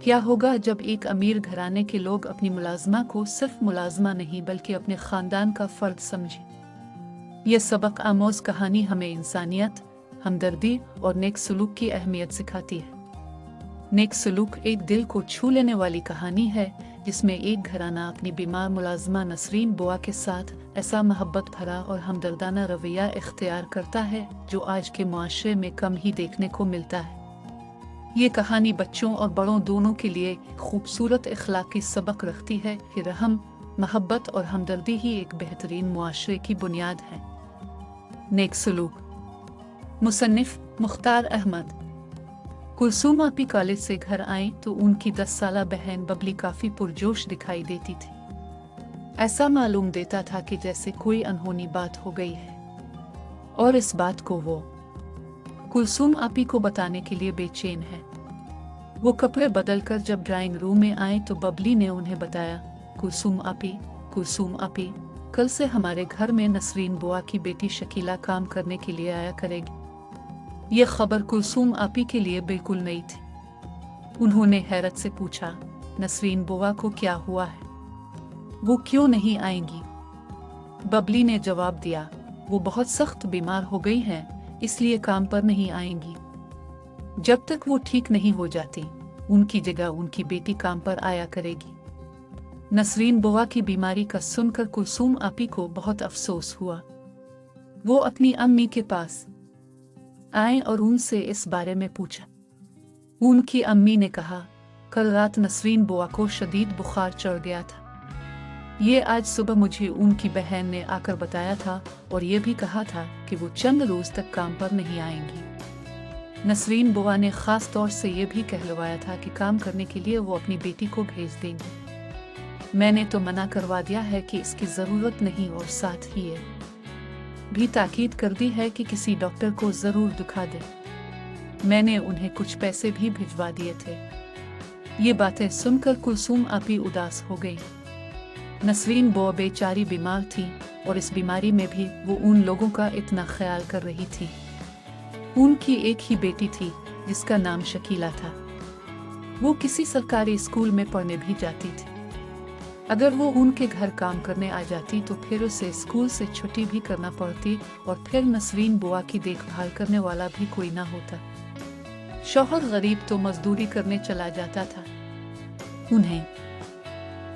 क्या होगा जब एक अमीर घराने के लोग अपनी मुलाजमा को सिर्फ मुलाजमा नहीं बल्कि अपने खानदान का फर्द समझें। यह सबक आमोज कहानी हमें इंसानियत, हमदर्दी और नेक सलूक की अहमियत सिखाती है। नेक सलूक एक दिल को छू लेने वाली कहानी है जिसमें एक घराना अपनी बीमार मुलाजमा नसरीन बुआ के साथ ऐसा मोहब्बत भरा और हमदर्दाना रवैया इख्तियार करता है जो आज के मुआशरे में कम ही देखने को मिलता है। ये कहानी बच्चों और बड़ों दोनों के लिए खूबसूरत इखलाकी सबक रखती है कि रहम, मोहब्बत और हमदर्दी ही एक बेहतरीन मुआशरे की बुनियाद है। नेक सलूक। मुसन्निफ मुख्तार अहमद। कुलसूम आपी कॉलेज से घर आई तो उनकी 10 साला बहन बबली काफी पुरजोश दिखाई देती थी। ऐसा मालूम देता था कि जैसे कोई अनहोनी बात हो गई है और इस बात को वो कुलसूम आपी को बताने के लिए बेचैन है। वो कपड़े बदलकर जब ड्राइंग रूम में आए तो बबली ने उन्हें बताया, कुलसूम आपी, कल से हमारे घर में नसरीन बुआ की बेटी शकीला काम करने के लिए आया करेगी। ये खबर कुलसूम आपी के लिए बिल्कुल नई थी। उन्होंने हैरत से पूछा, नसरीन बुआ को क्या हुआ है? वो क्यों नहीं आएंगी? बबली ने जवाब दिया, वो बहुत सख्त बीमार हो गई हैं, इसलिए काम पर नहीं आएंगी। जब तक वो ठीक नहीं हो जाती, उनकी जगह उनकी बेटी काम पर आया करेगी। नसरीन बुआ की बीमारी का सुनकर कुलसूम आपी को बहुत अफसोस हुआ। वो अपनी अम्मी के पास आए और उनसे इस बारे में पूछा। उनकी अम्मी ने कहा, कल रात नसरीन बुआ को शदीद बुखार चढ़ गया था। ये आज सुबह मुझे उनकी बहन ने आकर बताया था और ये भी कहा था कि वो चंद रोज तक काम पर नहीं आएंगी। नसरीन बुआ ने खास तौर से ये भी कहलवाया था कि काम करने के लिए वो अपनी बेटी को भेज देंगी। मैंने तो मना करवा दिया है कि इसकी जरूरत नहीं और साथ ही ये भी ताकीद कर दी है कि किसी डॉक्टर को जरूर दिखा दे। मैंने उन्हें कुछ पैसे भी भिजवा दिए थे। ये बातें सुनकर कुलसूम आपी उदास हो गई। नसरीन बुआ बेचारी बीमार थी और इस बीमारी में भी वो उन लोगों का इतना ख्याल कर रही थी। उनकी एक ही बेटी थी जिसका नाम शकीला था। वो किसी सरकारी स्कूल में पढ़ने भी जाती थी। अगर वो उनके घर काम करने आ जाती तो फिर उसे स्कूल से छुट्टी भी करना पड़ती और फिर नसरीन बुआ की देखभाल करने वाला भी कोई ना होता। शौहर गरीब तो मजदूरी करने चला जाता था। उन्हें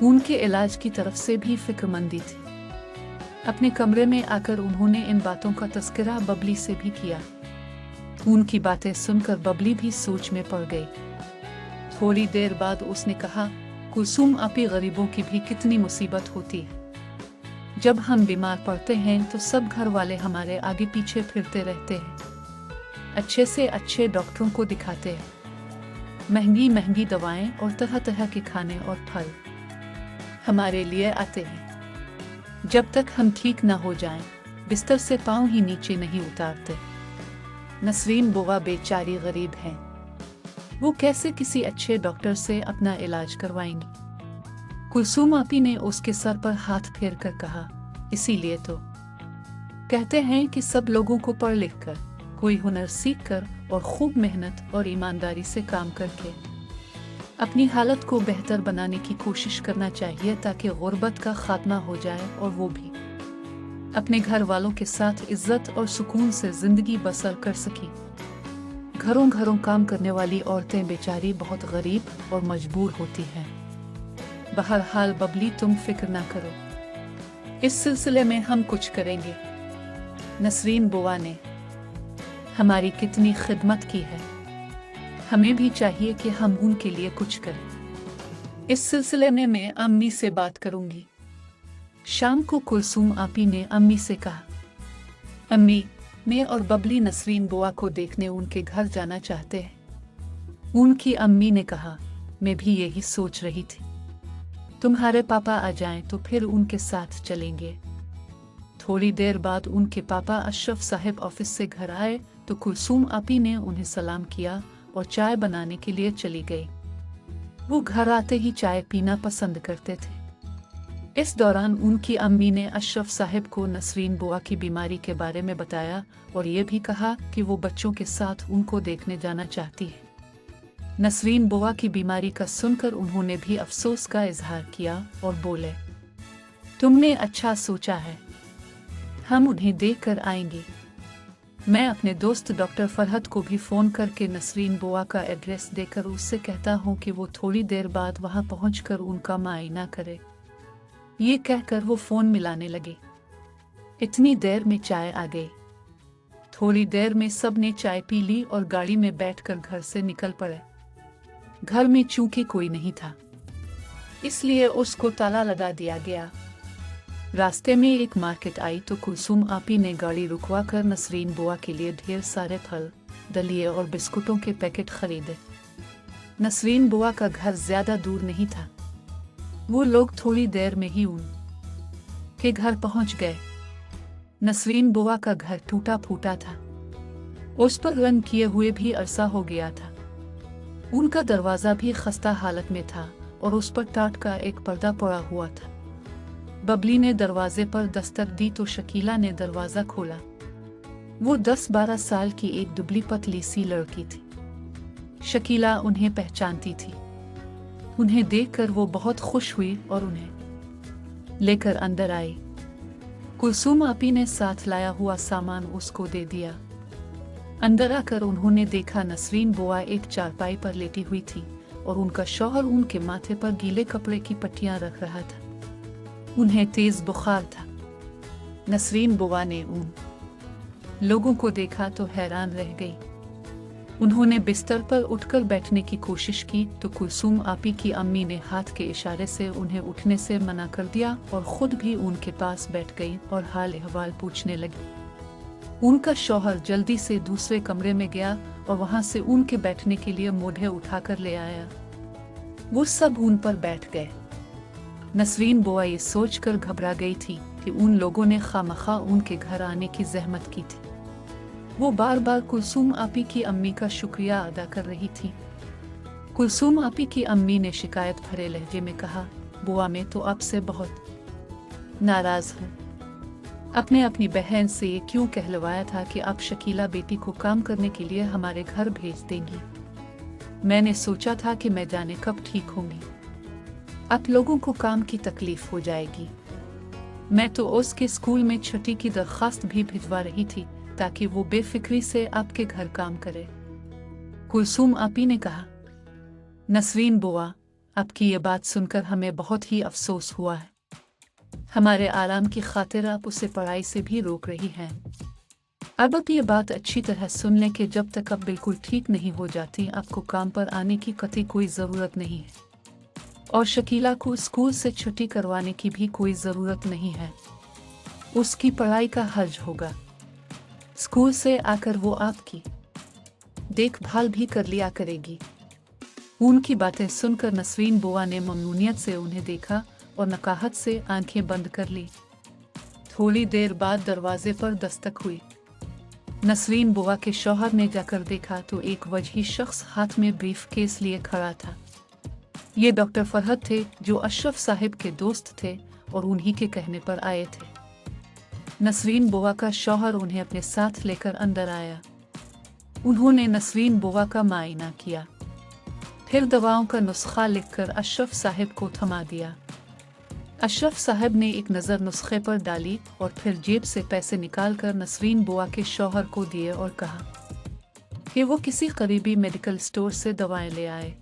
उनके इलाज की तरफ से भी फिक्रमंदी थी। अपने कमरे में आकर उन्होंने इन बातों का तस्करा बबली से भी किया। उनकी बातें सुनकर बबली भी सोच में पड़ गई। थोड़ी देर बाद उसने कहा, कुलसूम आपी, गरीबों की भी कितनी मुसीबत होती है। जब हम बीमार पड़ते हैं तो सब घर वाले हमारे आगे पीछे फिरते रहते हैं। अच्छे से अच्छे डॉक्टरों को दिखाते हैं। महंगी महंगी दवाएं और तरह तरह के खाने और फल हमारे लिए आते हैं। जब तक हम ठीक ना हो जाएं, बिस्तर से पांव ही नीचे नहीं उतारते। नसरीन बुआ बेचारी गरीब हैं। वो कैसे किसी अच्छे डॉक्टर से अपना इलाज करवाएंगी? कुलसूम आपी ने उसके सर पर हाथ फेर कर कहा, इसीलिए तो कहते हैं कि सब लोगों को पढ़ लिख कर, कोई हुनर सीख कर और खूब मेहनत और ईमानदारी से काम करके अपनी हालत को बेहतर बनाने की कोशिश करना चाहिए ताकि गुर्बत का खात्मा हो जाए और वो भी अपने घर वालों के साथ इज्जत और सुकून से जिंदगी बसर कर सकी। घरों घरों काम करने वाली औरतें बेचारी बहुत गरीब और मजबूर होती हैं। बहरहाल बबली, तुम फिक्र ना करो, इस सिलसिले में हम कुछ करेंगे। नसरीन बुआ ने हमारी कितनी खिदमत की है, हमें भी चाहिए कि हम उनके लिए कुछ करें। इस सिलसिले में मैं अम्मी से बात करूंगी। शाम को कुलसूम आपी ने अम्मी से कहा, अम्मी, मैं और बबली नसरीन बुआ को देखने उनके घर जाना चाहते हैं। उनकी अम्मी ने कहा, मैं भी यही सोच रही थी। तुम्हारे पापा आ जाएं तो फिर उनके साथ चलेंगे। थोड़ी देर बाद उनके पापा अशरफ साहब ऑफिस से घर आए तो कुलसूम आपी ने उन्हें सलाम किया और चाय बनाने के लिए चली गई। वो घर आते ही चाय पीना पसंद करते थे। इस दौरान उनकी अम्मी ने अशरफ साहब को नसरीन बुआ की बीमारी के बारे में बताया और ये भी कहा कि वो बच्चों के साथ उनको देखने जाना चाहती है। नसरीन बुआ की बीमारी का सुनकर उन्होंने भी अफसोस का इजहार किया और बोले, तुमने अच्छा सोचा है, हम उन्हें देख कर आएंगे। मैं अपने दोस्त डॉक्टर फरहत को भी फ़ोन करके नसरीन बुआ का एड्रेस देकर उससे कहता हूँ कि वो थोड़ी देर बाद वहाँ पहुँचकर उनका मुआयना करे। ये कहकर वो फ़ोन मिलाने लगे। इतनी देर में चाय आ गई। थोड़ी देर में सब ने चाय पी ली और गाड़ी में बैठकर घर से निकल पड़े। घर में चूंकि कोई नहीं था, इसलिए उसको ताला लगा दिया गया। रास्ते में एक मार्केट आई तो कुलसूम आपी ने गाड़ी रुकवा कर नसरीन बुआ के लिए ढेर सारे फल, दलिए और बिस्कुटों के पैकेट खरीदे। नसरीन बुआ का घर ज्यादा दूर नहीं था। वो लोग थोड़ी देर में ही उनके घर पहुंच गए। नसरीन बुआ का घर टूटा फूटा था। उस पर रंग किए हुए भी अरसा हो गया था। उनका दरवाजा भी खस्ता हालत में था और उस पर टाट का एक पर्दा पड़ा हुआ था। बबली ने दरवाजे पर दस्तक दी तो शकीला ने दरवाजा खोला। वो 10-12 साल की एक दुबली पतली सी लड़की थी। शकीला उन्हें पहचानती थी। उन्हें देखकर वो बहुत खुश हुई और उन्हें लेकर अंदर आई। कुलसूम आपी ने साथ लाया हुआ सामान उसको दे दिया। अंदर आकर उन्होंने देखा नसरीन बुआ एक चारपाई पर लेटी हुई थी और उनका शौहर उनके माथे पर गीले कपड़े की पट्टियां रख रहा था। उन्हें तेज बुखार था। नसरीन बुआ ने उन लोगों को देखा तो हैरान रह गई। उन्होंने बिस्तर पर उठकर बैठने की कोशिश की तो कुलसूम आपी की अम्मी ने हाथ के इशारे से उन्हें उठने से मना कर दिया और खुद भी उनके पास बैठ गई और हाल अहवाल पूछने लगी। उनका शौहर जल्दी से दूसरे कमरे में गया और वहां से उनके बैठने के लिए मोढ़े उठाकर ले आया। वो सब उन पर बैठ गए। नसरीन बुआ ये सोचकर घबरा गई थी कि उन लोगों ने खामखा उनके घर आने की जहमत की थी। वो बार बार कुलसूम आपी की अम्मी का शुक्रिया अदा कर रही थी। कुलसूम आपी की अम्मी ने शिकायत भरे लहजे में कहा, बुआ मैं तो आपसे बहुत नाराज हूँ। आपने अपनी बहन से ये क्यों कहलवाया था कि आप शकीला बेटी को काम करने के लिए हमारे घर भेज देंगी? मैंने सोचा था कि मैं जाने कब ठीक होंगी। आप लोगों को काम की तकलीफ हो जाएगी। मैं तो उसके स्कूल में छुट्टी की दरखास्त भी भिजवा रही थी ताकि वो बेफिक्री से आपके घर काम करे। कुलसूम आपी ने कहा, नसरीन बुआ, आपकी ये बात सुनकर हमें बहुत ही अफसोस हुआ है। हमारे आराम की खातिर आप उसे पढ़ाई से भी रोक रही हैं। अब आप ये बात अच्छी तरह सुन लें कि जब तक आप बिल्कुल ठीक नहीं हो जाती आपको काम पर आने की कतई कोई ज़रूरत नहीं है और शकीला को स्कूल से छुट्टी करवाने की भी कोई ज़रूरत नहीं है। उसकी पढ़ाई का हर्ज होगा। स्कूल से आकर वो आपकी देखभाल भी कर लिया करेगी। उनकी बातें सुनकर नसरीन बुआ ने ममनूनियत से उन्हें देखा और नकाहत से आंखें बंद कर ली। थोड़ी देर बाद दरवाजे पर दस्तक हुई। नसरीन बुआ के शौहर ने जाकर देखा तो एक वजही शख्स हाथ में ब्रीफ केस लिए खड़ा था। ये डॉक्टर फरहत थे जो अशरफ साहिब के दोस्त थे और उन्हीं के कहने पर आए थे। नसरीन बुआ का शौहर उन्हें अपने साथ लेकर अंदर आया। उन्होंने नसरीन बुआ का मुआयना किया, फिर दवाओं का नुस्खा लिखकर अशरफ साहिब को थमा दिया। अशरफ साहब ने एक नज़र नुस्खे पर डाली और फिर जेब से पैसे निकालकर नसरीन बुआ के शौहर को दिए और कहा कि वो किसी करीबी मेडिकल स्टोर से दवाएं ले आए।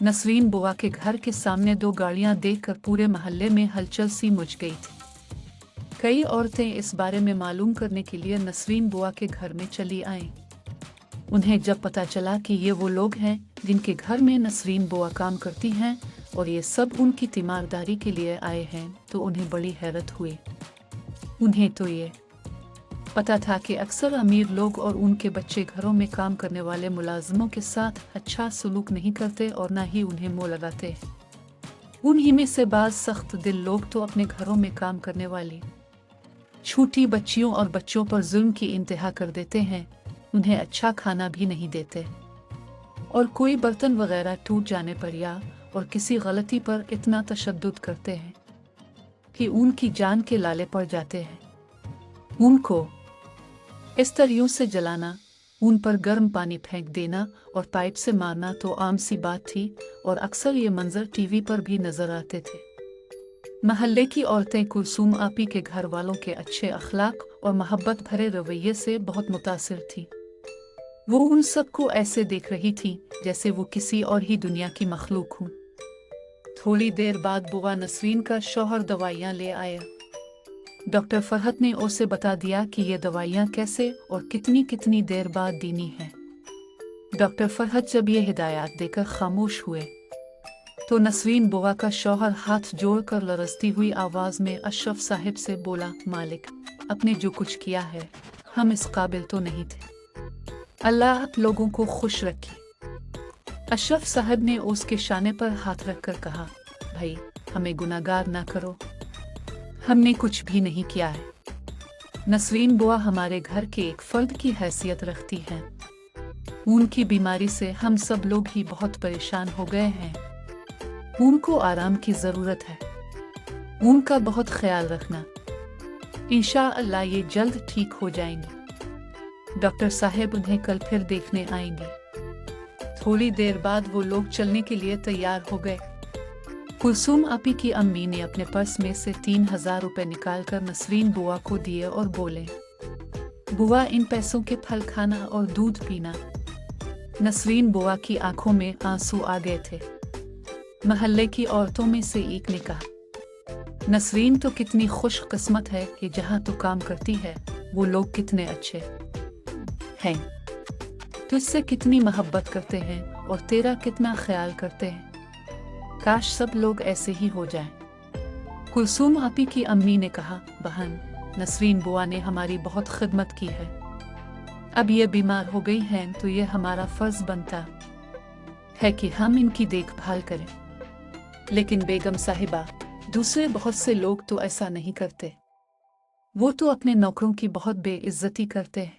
नसरीन बुआ के घर के सामने 2 गाड़ियां देखकर पूरे मोहल्ले में हलचल सी मच गई थी। कई औरतें इस बारे में मालूम करने के लिए नसरीन बुआ के घर में चली आईं। उन्हें जब पता चला कि ये वो लोग हैं जिनके घर में नसरीन बुआ काम करती हैं और ये सब उनकी तीमारदारी के लिए आए हैं तो उन्हें बड़ी हैरत हुई। उन्हें तो ये पता था कि अक्सर अमीर लोग और उनके बच्चे घरों में काम करने वाले मुलाजमों के साथ अच्छा सलूक नहीं करते और ना ही उन्हें मोह लगाते। उन्हीं में से बाज सख्त दिल लोग तो अपने घरों में काम करने वाली छोटी बच्चियों और बच्चों पर जुल्म की इंतहा कर देते हैं। उन्हें अच्छा खाना भी नहीं देते और कोई बर्तन वगैरह टूट जाने पर या और किसी गलती पर इतना तशद्दुद करते हैं कि उनकी जान के लाले पड़ जाते हैं। उनको इस तरियों से जलाना उन पर गर्म पानी फेंक देना और पाइप से मारना तो आम सी बात थी और अक्सर ये मंजर टीवी पर भी नजर आते थे। महल्ले की औरतें कुलसूम आपी के घर वालों के अच्छे अखलाक और मोहब्बत भरे रवैये से बहुत मुतासिर थी। वो उन सबको ऐसे देख रही थी जैसे वो किसी और ही दुनिया की मखलूक हूँ। थोड़ी देर बाद बुआ नसरीन का शौहर दवाइयाँ ले आया। डॉक्टर फरहत ने उसे बता दिया कि ये दवाइयाँ कैसे और कितनी कितनी देर बाद देनी है। डॉक्टर फरहत जब ये हिदायत देकर खामोश हुए तो नसरीन बुआ का शौहर हाथ जोड़कर लरजती हुई आवाज में अशरफ साहिब से बोला, मालिक, आपने जो कुछ किया है हम इस काबिल तो नहीं थे। अल्लाह आप लोगों को खुश रखे। अशरफ साहब ने उसके शाने पर हाथ रखकर कहा, भाई हमें गुनाहगार ना करो, हमने कुछ भी नहीं किया है। नसरीन बुआ हमारे घर के एक फर्द की हैसियत रखती हैं। उनकी बीमारी से हम सब लोग ही बहुत परेशान हो गए हैं। उनको आराम की ज़रूरत है। उनका बहुत ख्याल रखना। इंशाअल्लाह ये जल्द ठीक हो जाएंगे। डॉक्टर साहब उन्हें कल फिर देखने आएंगे। थोड़ी देर बाद वो लोग चलने के लिए तैयार हो गए। कुलसूम आपी की अम्मी ने अपने पर्स में से 3000 रुपए निकालकर नसरीन बुआ को दिए और बोले, बुआ इन पैसों के फल खाना और दूध पीना। नसरीन बुआ की आंखों में आंसू आ गए थे। महल्ले की औरतों में से एक ने कहा, नसरीन तो कितनी खुशकिस्मत है कि जहाँ तो काम करती है वो लोग कितने अच्छे हैं, तुझसे कितनी मोहब्बत करते हैं और तेरा कितना ख्याल करते हैं। काश सब लोग ऐसे ही हो जाएं। कुलसूम आपी की अम्मी ने कहा, बहन, नसरीन बुआ ने हमारी बहुत खिदमत की है। अब ये बीमार हो गई हैं तो ये हमारा फर्ज बनता है कि हम इनकी देखभाल करें। लेकिन बेगम साहिबा, दूसरे बहुत से लोग तो ऐसा नहीं करते। वो तो अपने नौकरों की बहुत बेइज्जती करते हैं।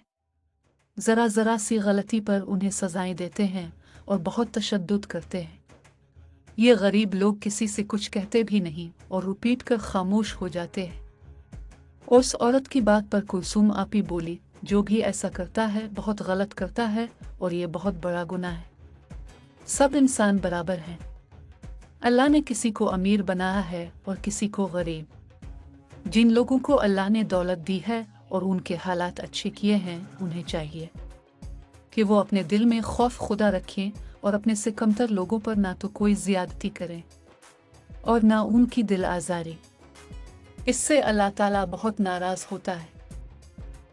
ज़रा ज़रा सी गलती पर उन्हें सजाएं देते हैं और बहुत तशद्दुद करते हैं। ये गरीब लोग किसी से कुछ कहते भी नहीं और रुपीट कर खामोश हो जाते हैं। उस औरत की बात पर कुलसूम आपी बोली, जो भी ऐसा करता है बहुत गलत करता है और ये बहुत बड़ा गुनाह है। सब इंसान बराबर हैं। अल्लाह ने किसी को अमीर बनाया है और किसी को गरीब। जिन लोगों को अल्लाह ने दौलत दी है और उनके हालात अच्छे किए हैं, उन्हें चाहिए कि वो अपने दिल में खौफ खुदा रखें और अपने से कमतर लोगों पर ना तो कोई ज़्यादती करें और ना उनकी दिल आज़ारी। इससे अल्लाह ताला बहुत नाराज़ होता है।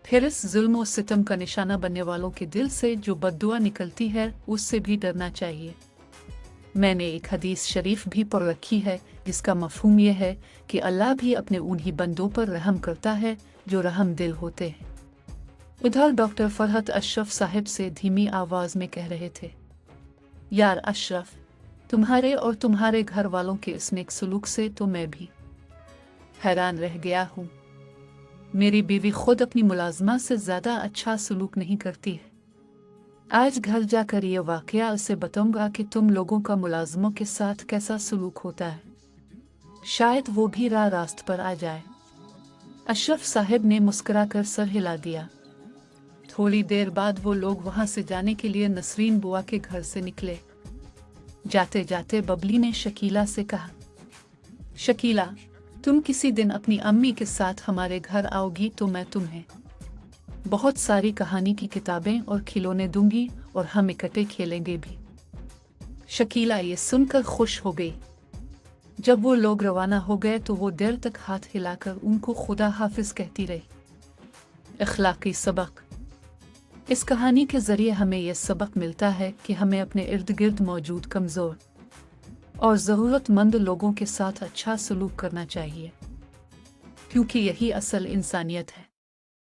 फिर इस जुल्म और सितम का निशाना बनने वालों के दिल से जो बद्दुआ निकलती है उससे भी डरना चाहिए। मैंने एक हदीस शरीफ भी पढ़ रखी है जिसका मफ़हूम यह है कि अल्लाह भी अपने उन्हीं बंदों पर रहम करता है जो रहम दिल होते हैं। उधर डॉक्टर फरहत अशरफ साहिब से धीमी आवाज़ में कह रहे थे, यार अशरफ, तुम्हारे और तुम्हारे घर वालों के इस नेक सलूक से तो मैं भी हैरान रह गया हूँ। मेरी बीवी खुद अपनी मुलाजमा से ज़्यादा अच्छा सलूक नहीं करती है। आज घर जाकर ये वाक़या उसे बताऊंगा कि तुम लोगों का मुलाजमों के साथ कैसा सलूक होता है। शायद वो भी रास्त पर आ जाए। अशरफ साहिब ने मुस्कुराकर सर हिला दिया। थोड़ी देर बाद वो लोग वहाँ से जाने के लिए नसरीन बुआ के घर से निकले। जाते जाते बबली ने शकीला से कहा, शकीला, तुम किसी दिन अपनी अम्मी के साथ हमारे घर आओगी तो मैं तुम्हें बहुत सारी कहानी की किताबें और खिलौने दूंगी और हम इकट्ठे खेलेंगे भी। शकीला ये सुनकर खुश हो गई। जब वो लोग रवाना हो गए तो वो देर तक हाथ हिलाकर उनको खुदा हाफिज कहती रही। अखलाकी सबक। इस कहानी के ज़रिए हमें यह सबक मिलता है कि हमें अपने इर्द गिर्द मौजूद कमज़ोर और ज़रूरतमंद लोगों के साथ अच्छा सलूक करना चाहिए, क्योंकि यही असल इंसानियत है।